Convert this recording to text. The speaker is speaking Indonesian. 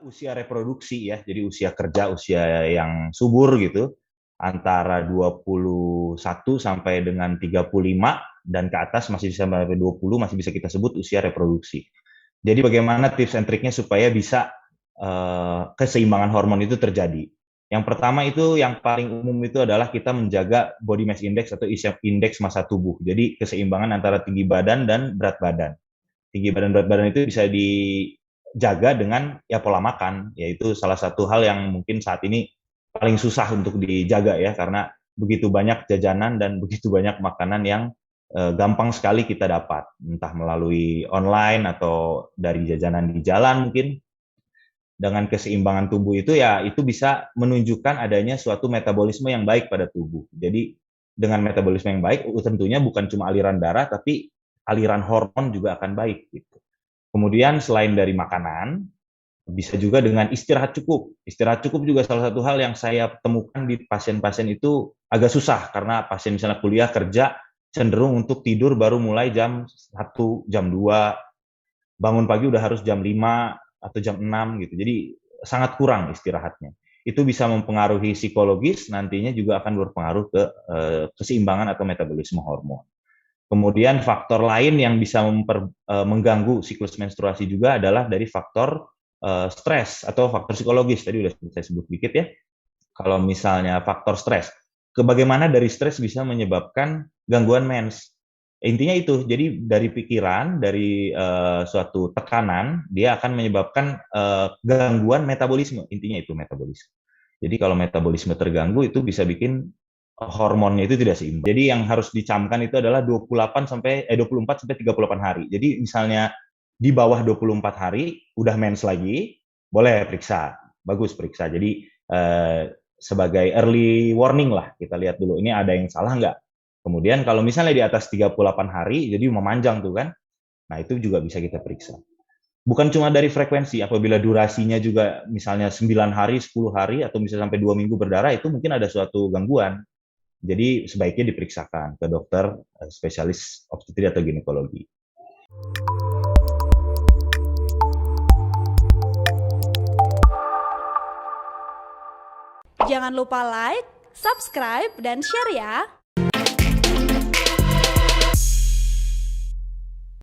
usia reproduksi ya, jadi usia kerja, usia yang subur gitu, antara 21 sampai dengan 35 dan ke atas masih bisa sampai 20 masih bisa kita sebut usia reproduksi. Jadi bagaimana tips and triknya supaya bisa keseimbangan hormon itu terjadi. Yang pertama itu yang paling umum itu adalah kita menjaga body mass index atau indeks massa tubuh. Jadi keseimbangan antara tinggi badan dan berat badan. Tinggi badan berat badan itu bisa dijaga dengan ya pola makan, yaitu salah satu hal yang mungkin saat ini paling susah untuk dijaga ya, karena begitu banyak jajanan dan begitu banyak makanan yang gampang sekali kita dapat, entah melalui online atau dari jajanan di jalan mungkin. Dengan keseimbangan tubuh itu ya itu bisa menunjukkan adanya suatu metabolisme yang baik pada tubuh. Jadi dengan metabolisme yang baik tentunya bukan cuma aliran darah tapi aliran hormon juga akan baik gitu. Kemudian selain dari makanan, bisa juga dengan istirahat cukup. Istirahat cukup juga salah satu hal yang saya temukan di pasien-pasien itu agak susah karena pasien misalnya kuliah kerja cenderung untuk tidur baru mulai jam 1, jam 2, bangun pagi udah harus jam 5 atau jam 6 gitu. Jadi sangat kurang istirahatnya. Itu bisa mempengaruhi psikologis, nantinya juga akan berpengaruh ke keseimbangan atau metabolisme hormon. Kemudian faktor lain yang bisa mengganggu siklus menstruasi juga adalah dari faktor stres atau faktor psikologis. Tadi udah saya sebut dikit ya. Kalau misalnya faktor stres, bagaimana dari stres bisa menyebabkan gangguan mens. Intinya itu, jadi dari pikiran, dari suatu tekanan, dia akan menyebabkan gangguan metabolisme. Intinya itu metabolisme. Jadi kalau metabolisme terganggu itu bisa bikin hormonnya itu tidak seimbang. Jadi yang harus dicamkan itu adalah 24 sampai 38 hari. Jadi misalnya di bawah 24 hari udah mens lagi, boleh periksa. Bagus periksa. Jadi sebagai early warning lah, kita lihat dulu ini ada yang salah nggak. Kemudian kalau misalnya di atas 38 hari, jadi memanjang tuh kan, nah itu juga bisa kita periksa. Bukan cuma dari frekuensi, apabila durasinya juga misalnya 9 hari, 10 hari, atau bisa sampai 2 minggu berdarah, itu mungkin ada suatu gangguan. Jadi sebaiknya diperiksakan ke dokter spesialis obstetri atau ginekologi. Jangan lupa like, subscribe, dan share ya!